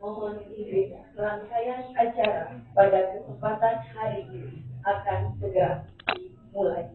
Mohon izin rangkaian acara pada kesempatan hari ini akan segera dimulai.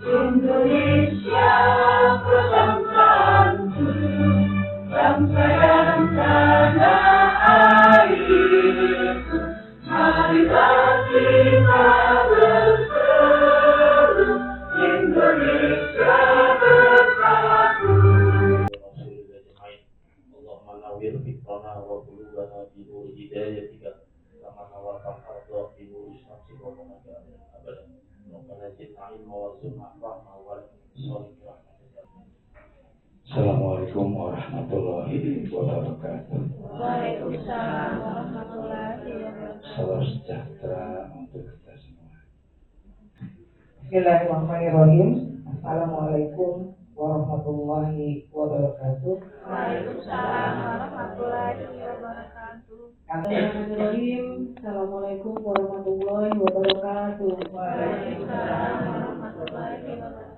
Indonesia berbangsaku, bangsa dan tanah airku. Marilah kita berseru, Indonesia bersatu. Allahumma nawwir fikrana wa qulubana bi nuri hidayatika kama nawwarta al-ardha bi nuri syamsi wa qamariha abadan. Rabbana zidna ilma warzuqna fahma wa sholihin. Assalamualaikum warahmatullahi wabarakatuh. Waalaikumsalam warahmatullahi wabarakatuh. Salam sejahtera untuk kita semua. Bismillahirrahmanirrahim. Assalamualaikum warahmatullahi wabarakatuh. Waalaikumsalam warahmatullahi wabarakatuh. Bismillahirrahmanirrahim. Assalamualaikum warahmatullahi wabarakatuh. Waalaikumsalam warahmatullahi wabarakatuh.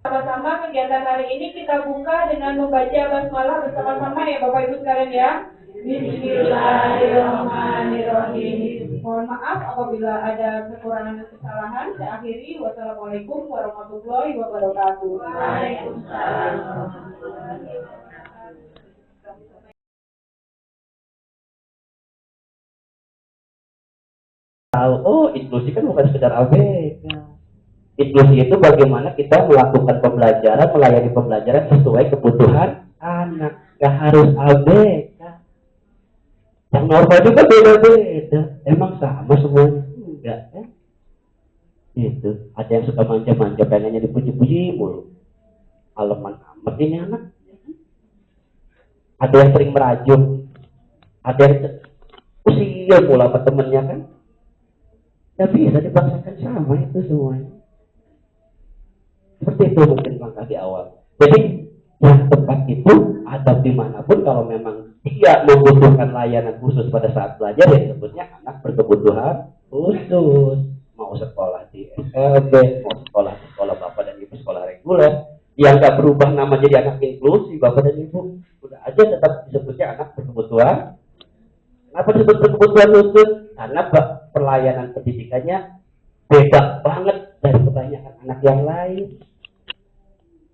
Sama-sama kegiatan hari ini kita buka dengan membaca basmalah bersama-sama ya Bapak Ibu sekalian ya. Bismillahirrahmanirrahim. Mohon maaf apabila ada kekurangan dan kesalahan. Saya akhiri. Wassalamualaikum warahmatullahi wabarakatuh. Waalaikumsalam warahmatullahi wabarakatuh. Tahu, oh inklusi kan bukan sekedar ABK. Inklusi itu bagaimana kita melakukan pembelajaran, melayani pembelajaran sesuai kebutuhan anak. Gak harus ABK. Yang normal juga beda-beda. Emang sama semuanya? Enggak kan? Itu. Ada yang suka manja-manja, pengennya dipuji-puji mulu. Aleman amat ini anak. Ada yang sering merajuk. Ada yang usia pula sama temennya kan. Gak bisa dipaksakan sama itu semuanya. Seperti itu mungkin langkah di awal. Jadi yang tepat itu adab dimanapun kalau memang dia membutuhkan layanan khusus pada saat belajar ya sebutnya anak berkebutuhan khusus. Mau sekolah di SLB, mau sekolah di sekolah Bapak dan Ibu sekolah reguler, yang gak berubah nama jadi anak inklusi Bapak dan Ibu, udah aja tetap disebutnya anak berkebutuhan. Kenapa disebut berkebutuhan khusus? Karena pelayanan pendidikannya beda banget dari kebanyakan anak yang lain.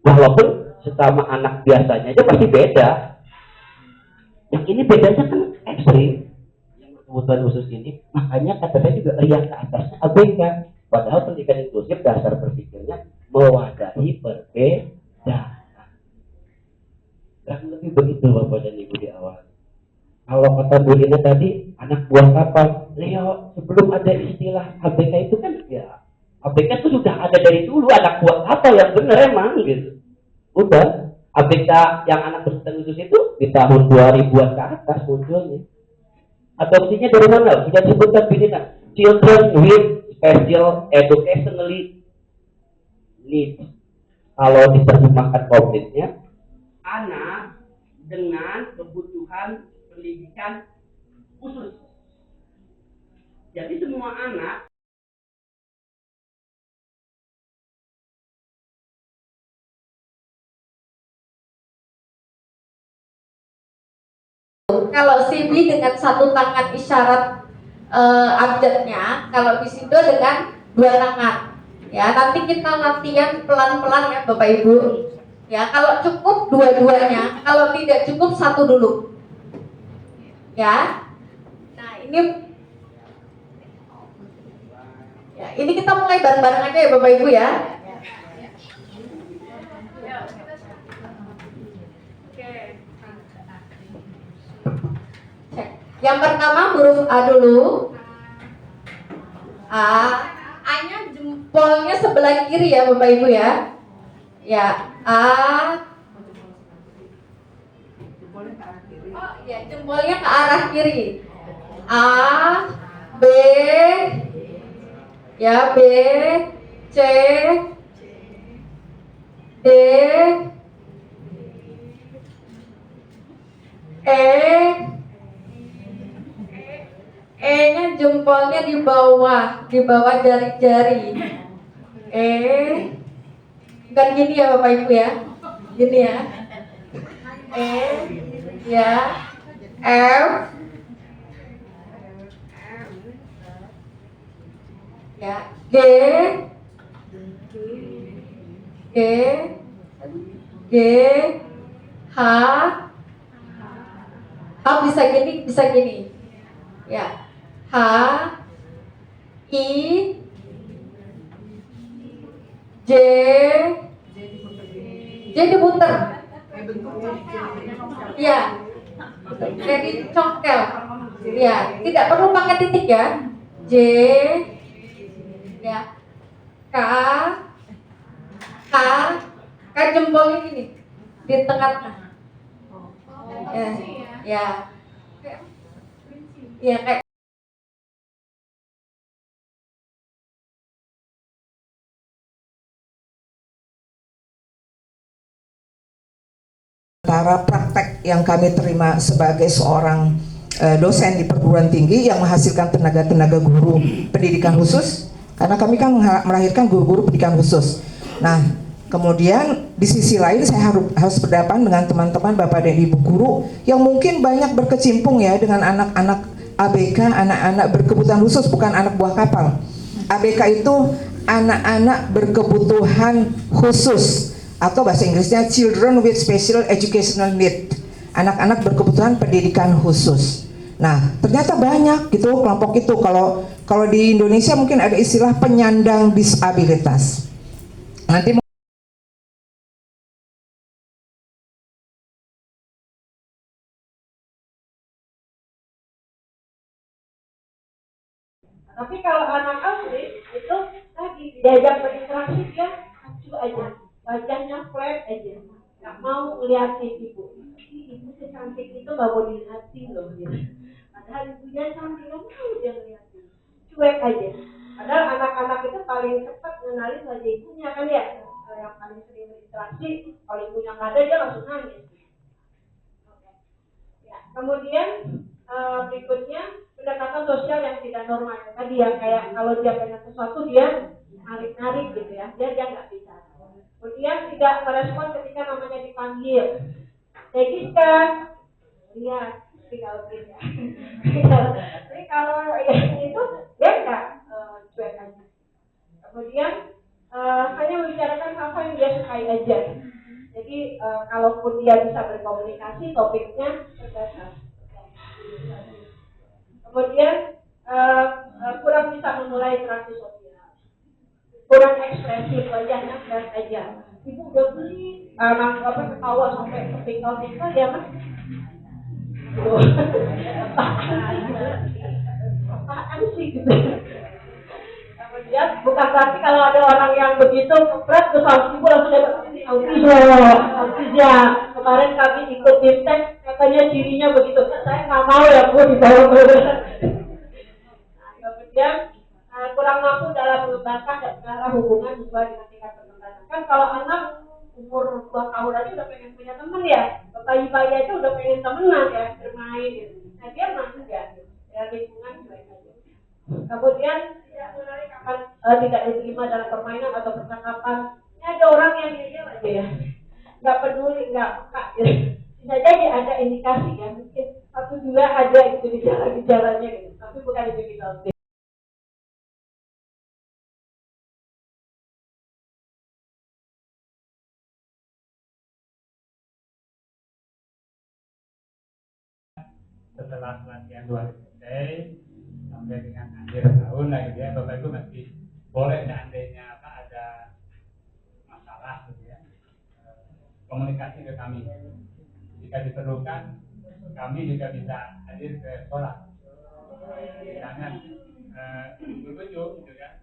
Walaupun sesama anak biasanya aja pasti beda. Yang ini bedanya kan ekstrim. Yang berkebutuhan khusus ini, makanya kata saya juga yang ke atasnya ABK. Padahal pendidikan inklusif dasar berpikirnya mewadahi perbedaan. Dan lebih begitu Bapak dan Ibu di awal. Kalau kata Bu Lina tadi, anak buah kapal. Leo, sebelum ada istilah ABK itu kan ya, ABK itu sudah ada dari dulu, anak buah kapal yang benar emang gitu. Udah, ABK yang anak berkebutuhan khusus itu di tahun 2000-an ke atas munculnya. Adopsinya dari mana? Sudah disebutkan Bu Lina, Children with Special Educationally Needs. Kalau diterjemahkan konkretnya, anak dengan kebutuhan pendidikan khusus. Jadi semua anak Kalau CB dengan satu tangan isyarat abjadnya, kalau di situ dengan dua tangan. Ya, nanti kita latihan pelan-pelan ya Bapak Ibu. Ya, kalau cukup dua-duanya, kalau tidak cukup satu dulu. Ya. Nah, ini kita mulai bareng-bareng aja ya Bapak Ibu ya. Yang pertama huruf A dulu. A-nya jempolnya sebelah kiri ya Bapak Ibu ya. Ya, A. Oh ya, jempolnya ke arah kiri. A, B, ya, B, C, D, E. E-nya jempolnya di bawah jari-jari. E, bukan gini ya Bapak Ibu ya, gini ya. E, ya, F, ya, G, G, G, H, H bisa gini, ya. H, I, J, J diputer, ya, jadi congkel, ya, tidak perlu pakai titik ya. J, ya, K, K, K jempolnya gini di tengah-tengah, ya, ya kayak antara praktek yang kami terima sebagai seorang dosen di perguruan tinggi yang menghasilkan tenaga-tenaga guru pendidikan khusus, karena kami kan melahirkan guru-guru pendidikan khusus. Nah, kemudian di sisi lain saya harus berhadapan dengan teman-teman Bapak dan Ibu guru yang mungkin banyak berkecimpung ya dengan anak-anak ABK, anak-anak berkebutuhan khusus, bukan anak buah kapal. ABK itu anak-anak berkebutuhan khusus, atau bahasa Inggrisnya Children with Special Educational Need, anak-anak berkebutuhan pendidikan khusus. Nah, ternyata banyak gitu kelompok itu. Kalau di Indonesia mungkin ada istilah penyandang disabilitas. Nanti Tapi kalau anak asli itu tadi diajak berinteraksi dia acuh aja, wajahnya flat aja, nggak mau ngeliatin ibu. Ibu secantik itu nggak mau dilihatin loh, gitu. Padahal ibunya cantik, nggak mau dia ngeliatin, cuek aja. Padahal anak-anak itu paling cepat mengenali wajah ibunya kan ya, yang paling sering berinteraksi. Kalau ibunya nggak ada dia langsung nangis. Ya, kemudian berikutnya pendekatan sosial yang tidak normal tadi yang kayak kalau dia pengen sesuatu dia narik-narik gitu ya, dia nggak bisa. Kemudian tidak merespon ketika namanya dipanggil. Giska, lihat tinggal ya. Jadi kalau itu dia nggak cuek aja. Kemudian hanya membicarakan hal-hal yang dia sukai aja. Jadi kalaupun dia bisa berkomunikasi, topiknya terbatas. Kemudian kurang bisa memulai interaksi sosial, kurang ekspresif, wajahnya flat aja. Ibu udah beli ketawa sampai kepingkal-pingkal ya mas. Apaan sih gitu. Kemudian bukan berarti kalau ada orang yang begitu berat terus ibu langsung dapat autisnya. Kemarin kami ikut tim tes katanya cirinya begitu. Saya nggak mau ya bu dibawa ke. Kemudian kurang mampu dalam mengembangkan dan mengarah hubungan sesuai dengan tingkat perkembangan. Kan kalau anak umur 2 tahun aja udah pengen punya teman ya, bayi-bayi aja udah pengen temenan ya, bermain gitu. Nah dia masih enggak, ya lingkungan baik aja. Kemudian tidak menarik akan tidak diterima dalam permainan atau percakapan. Ini ada orang yang diam aja ya, nggak peduli, nggak peka gitu. Bisa jadi ada indikasi ya, mungkin 1-2 ada gitu di jalan-jalannya gitu, tapi bukan itu kita. Setelah pelatihan 2 hari selesai sampai dengan akhir tahun lah gitu ya, Bapak Ibu masih boleh seandainya ada masalah gitu ya, komunikasi ke kami. Jika diperlukan kami juga bisa hadir ke sekolah. Jangan berkunjung gitu kan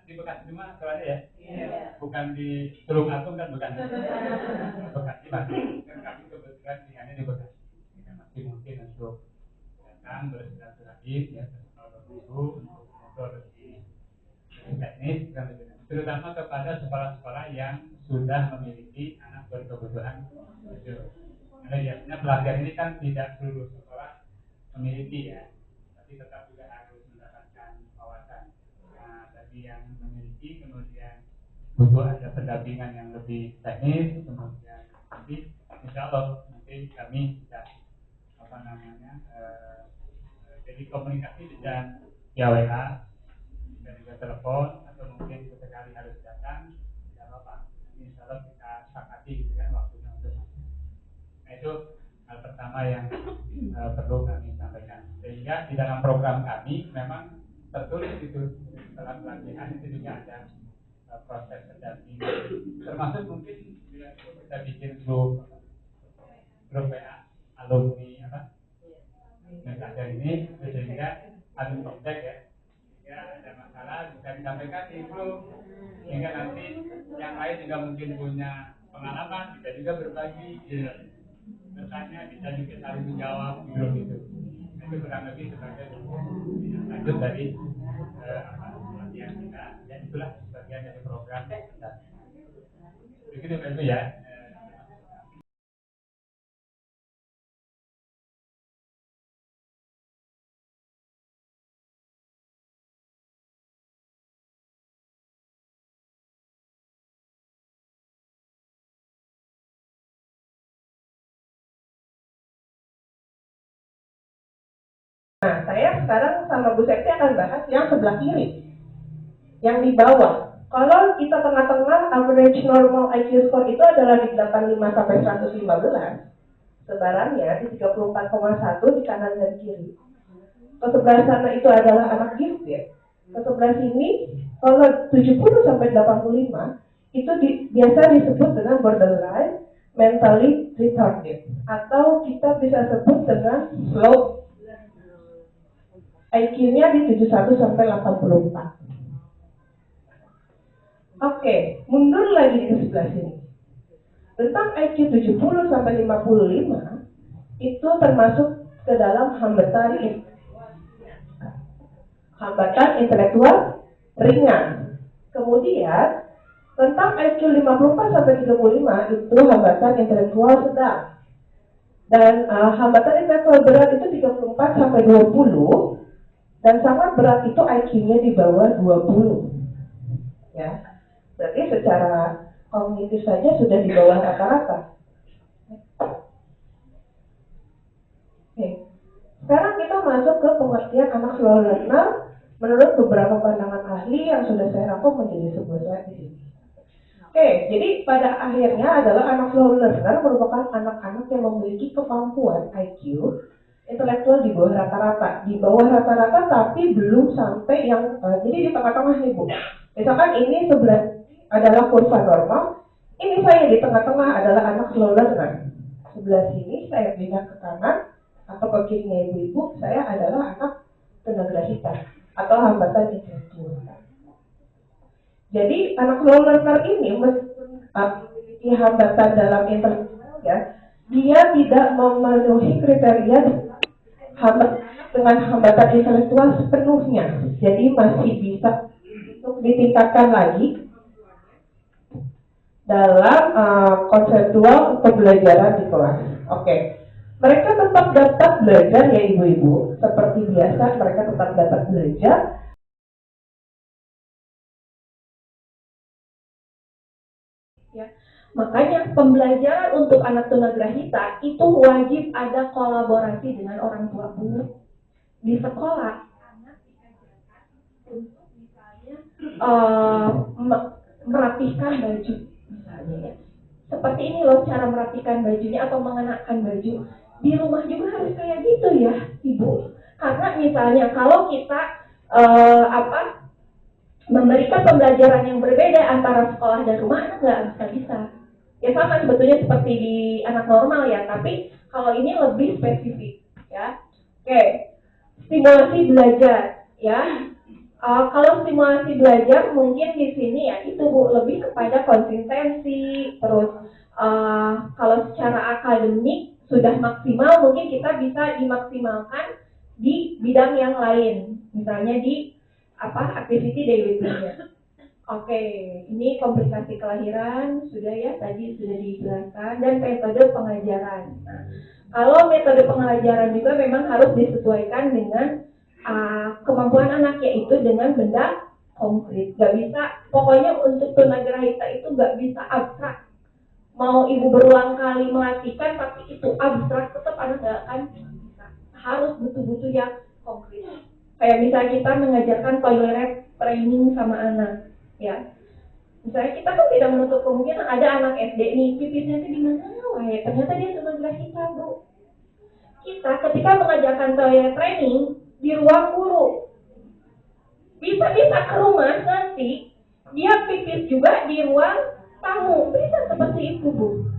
di Bekasi cuma soalnya ya, bukan di Tulung Agung kan, bukan Bekasi masih kan kami kebetulan tinggalnya di Bekasi, masih mungkin untuk datang bersilaturahim ya, kalau dulu untuk ngobrol lebih teknis, terutama kepada sekolah-sekolah yang sudah memiliki anak berkebutuhan khusus. Karena biasanya pelatihan ini kan tidak seluruh sekolah memiliki ya, tapi tetap juga harus mendapatkan wawasan. Nah, bagi yang memiliki kemudian butuh ada pendampingan yang lebih teknis, kemudian nanti insya Allah nanti kami bisa jadi komunikasi dengan via WA dan juga telepon atau mungkin sesekali harus datang, tidak apa-apa. Insya Allah kita sepakati gitu kan waktunya untuk nah itu hal pertama yang perlu kami sampaikan. Sehingga di dalam program kami memang tertulis itu setelah pelatihan itu juga ada proses pendampingan, termasuk mungkin kita bikin grup WA alumni dari ini sehingga ada kontak ya, sehingga ada masalah bisa disampaikan di grup, sehingga nanti yang lain juga mungkin punya pengalaman bisa juga berbagi, bertanya bisa juga saling menjawab di grup itu. Nah, itu kurang lebih sebagai lanjut dari pelatihan kita, dan itulah bagian dari program kita. Begitu Pak Ibu ya. Nah, saya sekarang sama Bu Septi akan bahas yang sebelah kiri, yang di bawah. Kalau kita tengah-tengah, average normal IQ score itu adalah di 85 sampai 115, sebarannya di 34,1 di kanan dan kiri. Ke sebelah sana itu adalah anak gifted. Ke sebelah sini, kalau 70 sampai 85, itu biasa disebut dengan borderline mentally retarded, atau kita bisa sebut dengan slow IQ-nya di 71 sampai 84. Oke, mundur lagi ke sebelah sini. Tentang IQ 70 sampai 55 itu termasuk ke dalam hambatan intelektual ringan. Kemudian tentang IQ 54 sampai 35 itu hambatan intelektual sedang. Dan hambatan intelektual berat itu 34 sampai 20. Dan sangat berat itu IQ-nya di bawah 20. Ya. Berarti secara kognitif saja sudah di bawah rata-rata. Oke. Sekarang kita masuk ke pengertian anak slow learner menurut beberapa pandangan ahli yang sudah saya rangkum menjadi sebuah slide di sini. Oke, jadi pada akhirnya adalah anak slow learner merupakan anak-anak yang memiliki kemampuan IQ intelektual di bawah rata-rata, tapi belum sampai yang jadi di tengah-tengah nih Bu. Misalkan ini sebelah adalah kurva normal, ini saya di tengah-tengah adalah anak slow learner. Sebelah sini saya pindah ke kanan atau ke kirinya ibu-ibu, saya adalah anak tunagrahita atau hambatan intelektual. Jadi anak slow learner ini memiliki hambatan dalam intelektual ya, dia tidak memenuhi kriteria dengan hambatan intelektual sepenuhnya, jadi masih bisa untuk ditingkatkan lagi dalam konseptual pembelajaran di kelas. Oke, mereka tetap dapat belajar ya ibu-ibu, seperti biasa mereka tetap dapat belajar. Ya. Makanya pembelajaran untuk anak tunagrahita itu wajib ada kolaborasi dengan orang tua Bu. Di sekolah, anak diajarkan untuk misalnya merapihkan baju, misalnya ya. Seperti ini loh cara merapikan bajunya atau mengenakan baju. Di rumah juga harus kayak gitu ya, Ibu. Karena misalnya kalau kita memberikan pembelajaran yang berbeda antara sekolah dan rumah, anak nggak bisa. Ya sama sebetulnya seperti di anak normal ya, tapi kalau ini lebih spesifik ya. Oke, stimulasi belajar ya. Kalau stimulasi belajar mungkin di sini ya itu Bu, lebih kepada konsistensi, terus kalau secara akademik sudah maksimal mungkin kita bisa dimaksimalkan di bidang yang lain, misalnya di activity daily basis. Oke, ini komplikasi kelahiran sudah ya, tadi sudah dijelaskan, dan metode pengajaran. Nah, kalau metode pengajaran juga memang harus disesuaikan dengan kemampuan anak, yaitu dengan benda konkret. Gak bisa, pokoknya untuk tunagrahita itu gak bisa abstrak. Mau ibu berulang kali melatihkan tapi itu abstrak, tetap anak gak akan bisa. Harus butuh-butuh yang konkret. Kayak misalnya kita mengajarkan toilet training sama anak, ya. Misalnya kita kan tidak menutup kemungkinan ada anak SD nih, pipisnya itu di mana? Wah, ya, ternyata dia tunagrahita, Bu. Kita ketika mengajarkan toilet training di ruang guru, bisa ke rumah nanti dia pipis juga di ruang tamu, bisa seperti itu, Bu.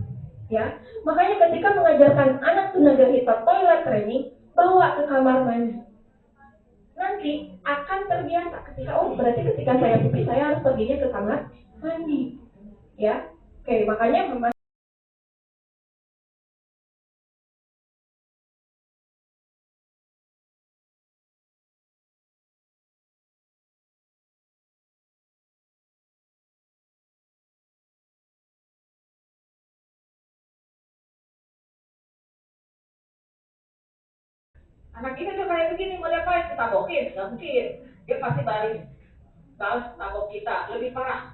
Ya, makanya ketika mengajarkan anak tunagrahita toilet training, bawa ke kamar mandi. Nanti akan terbiasa ketika berarti ketika saya pipis saya harus perginya ke kamar mandi. Ya, oke, makanya memang anak ini tuh kayak begini, mau diapain? Kita tabokin, nggak mungkin. Dia pasti balas tabok kita, lebih parah.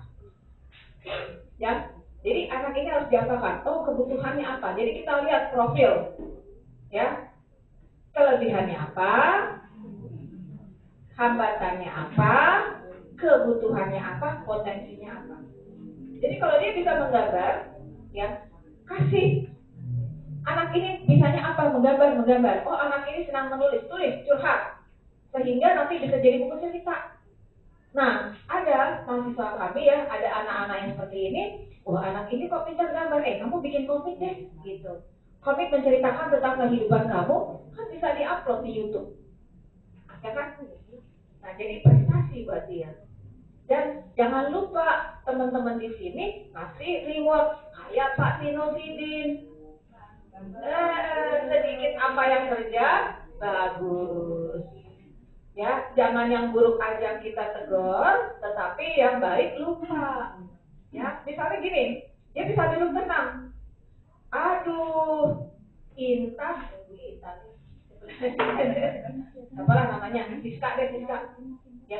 Ya, jadi anak ini harus diapakan? Oh, kebutuhannya apa? Jadi kita lihat profil, ya, kelebihannya apa, hambatannya apa, kebutuhannya apa, potensinya apa. Jadi kalau dia bisa menggambar, ya, kasih. Anak ini bisanya apa? Menggambar. Oh, anak ini senang tulis, curhat. Sehingga nanti bisa jadi buku cerita. Nah, ada mahasiswa kami ya, ada anak-anak yang seperti ini. Wah, anak ini kok pintar gambar. Kamu bikin komik deh, gitu. Komik menceritakan tentang kehidupan kamu, kan bisa diupload di YouTube. Ya kan? Nah, jadi prestasi buat dia. Dan jangan lupa teman-teman di sini kasih reward kayak Pak Tino Sidin. Sedikit apa yang kerja bagus, ya, jangan yang buruk aja kita tegur, tetapi yang baik lupa, ya. Misalnya gini, dia bisa duduk tenang, aduh, Intan, apalah namanya, Siska, ya.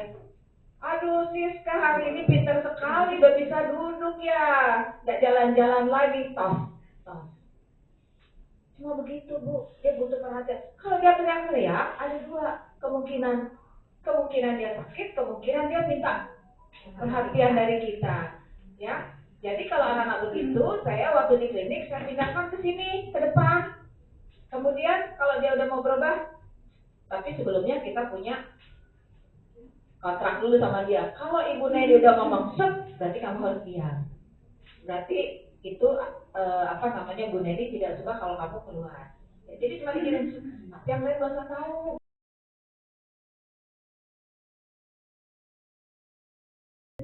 Aduh, Siska hari ini pintar sekali, udah bisa duduk ya, nggak jalan-jalan lagi, toh. Cuma begitu, Bu, dia butuh perhatian. Kalau dia teriak-teriak, ada dua kemungkinan dia sakit, kemungkinan dia minta perhatian dari kita, ya. Jadi kalau anak-anak begitu, saya waktu di klinik saya pindahkan ke sini, ke depan. Kemudian kalau dia udah mau berubah, tapi sebelumnya kita punya kontrak dulu sama dia. Kalau Ibu Nedi udah ngomong set, berarti kamu harus diam. Berarti itu Bu Nedi tidak suka kalau kamu keluar. Ya, jadi cuma dikirim, yang lain gak usah tahu.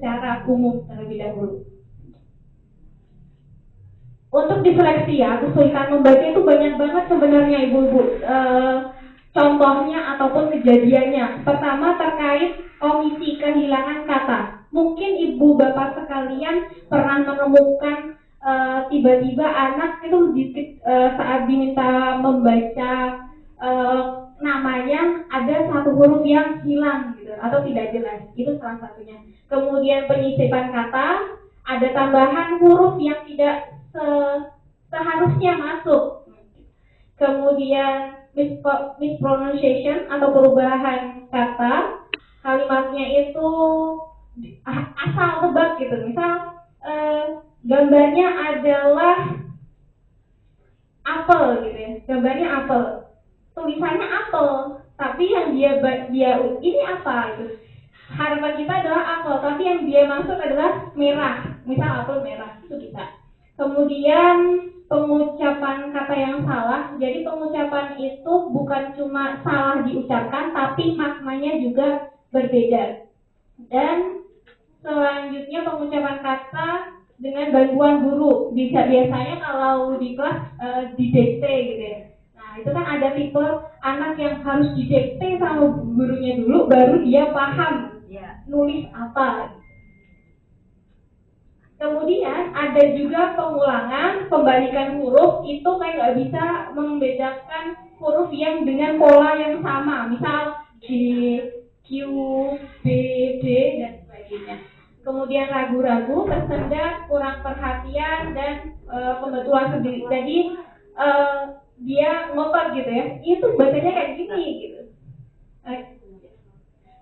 Secara umum terlebih dahulu. Untuk diseleksi ya, kesulitan membaca itu banyak banget sebenarnya ibu-ibu. Contohnya ataupun kejadiannya. Pertama terkait omisi, kehilangan kata. Mungkin ibu bapak sekalian pernah menemukan tiba-tiba anak itu saat diminta membaca namanya ada satu huruf yang hilang gitu atau tidak jelas, itu salah satunya. Kemudian penyisipan kata, ada tambahan huruf yang tidak seharusnya masuk. Kemudian mispronunciation atau perubahan kata, kalimatnya itu asal tebak gitu. Misal gambarnya adalah apel gitu ya, gambarnya apel, tulisannya apel, tapi yang dia ini apa itu, harapan kita adalah apel, tapi yang dia maksud adalah merah, misal apel merah, itu bisa. Kemudian pengucapan kata yang salah, jadi pengucapan itu bukan cuma salah diucapkan, tapi maknanya juga berbeda. Dan selanjutnya pengucapan kata dengan bantuan guru, biasanya kalau di kelas didikte gitu ya. Nah itu kan ada tipe anak yang harus didikte sama gurunya dulu, baru dia paham nulis apa. Kemudian ada juga pengulangan, pembalikan huruf, itu kayak nggak bisa membedakan huruf yang dengan pola yang sama, misal G, Q, B, D, dan sebagainya. Kemudian ragu-ragu, tersendat, kurang perhatian, dan pembetulan sendiri. Jadi dia ngotot gitu ya, itu bacanya kayak gini gitu.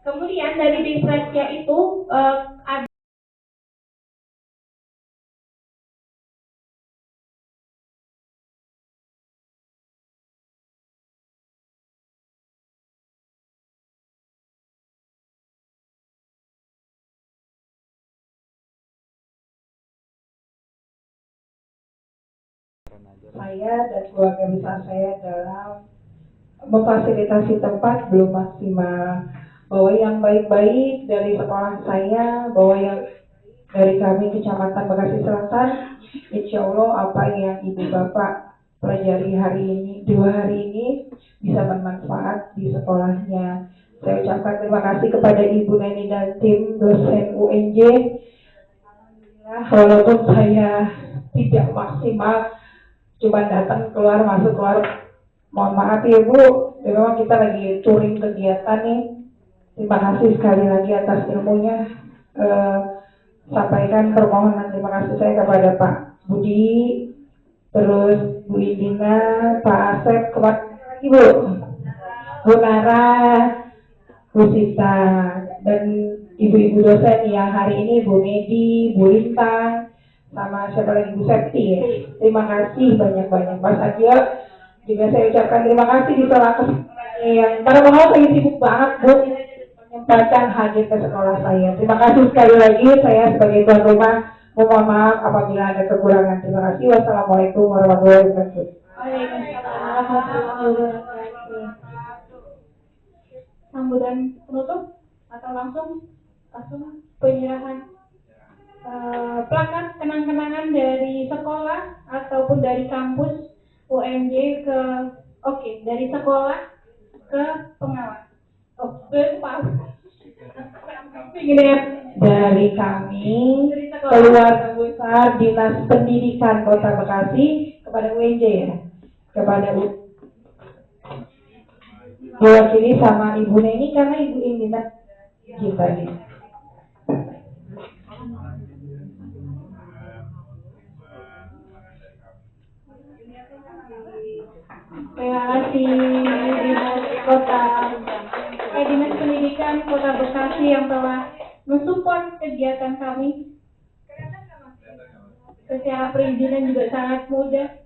Kemudian dari disleksia itu ada saya dan keluarga besar saya dalam memfasilitasi tempat belum maksimal, bahwa yang baik-baik dari sekolah saya, bahwa yang dari kami Kecamatan Bekasi Selatan, insya Allah apa yang Ibu Bapak pelajari hari ini, 2 hari ini bisa bermanfaat di sekolahnya. Saya ucapkan terima kasih kepada Ibu Neni dan tim dosen UNJ. Walaupun saya tidak maksimal, cuma datang keluar masuk keluar, mohon maaf ya Bu, memang kita lagi touring kegiatan nih. Terima kasih sekali lagi atas ilmunya. Sampaikan permohonan terima kasih saya kepada Pak Budi, terus Bu Indina, Pak Asep, kepada lagi Bu Nara, Bu Sita, dan ibu-ibu dosen yang hari ini Bu Medi, Bu Lintang, sama siapa lagi, Bu Septi ya. Terima kasih banyak-banyak. Mas Agil juga saya ucapkan terima kasih di salah kesempatan yang karena mau saya sibuk banget Bu menyempatkan hadir ke sekolah saya. Terima kasih sekali lagi, saya sebagai tuan rumah mohon maaf apabila ada kekurangan. Terima kasih. Wassalamualaikum warahmatullahi wabarakatuh. Waalaikumsalam warahmatullahi wabarakatuh. Sambutan penutup atau langsung penyerahan plakat kenang-kenangan dari sekolah ataupun dari kampus UMJ dari sekolah ke pengawas. Dari kami keluarga besar Dinas Pendidikan Kota Bekasi kepada UNJ ya, kepada diwakili sama Ibu Neni karena Ibu Indina kita gitu. Terima kasih Dinas Pendidikan Kota Bekasi yang telah mensupport kegiatan kami. Secara perizinan juga sangat mudah.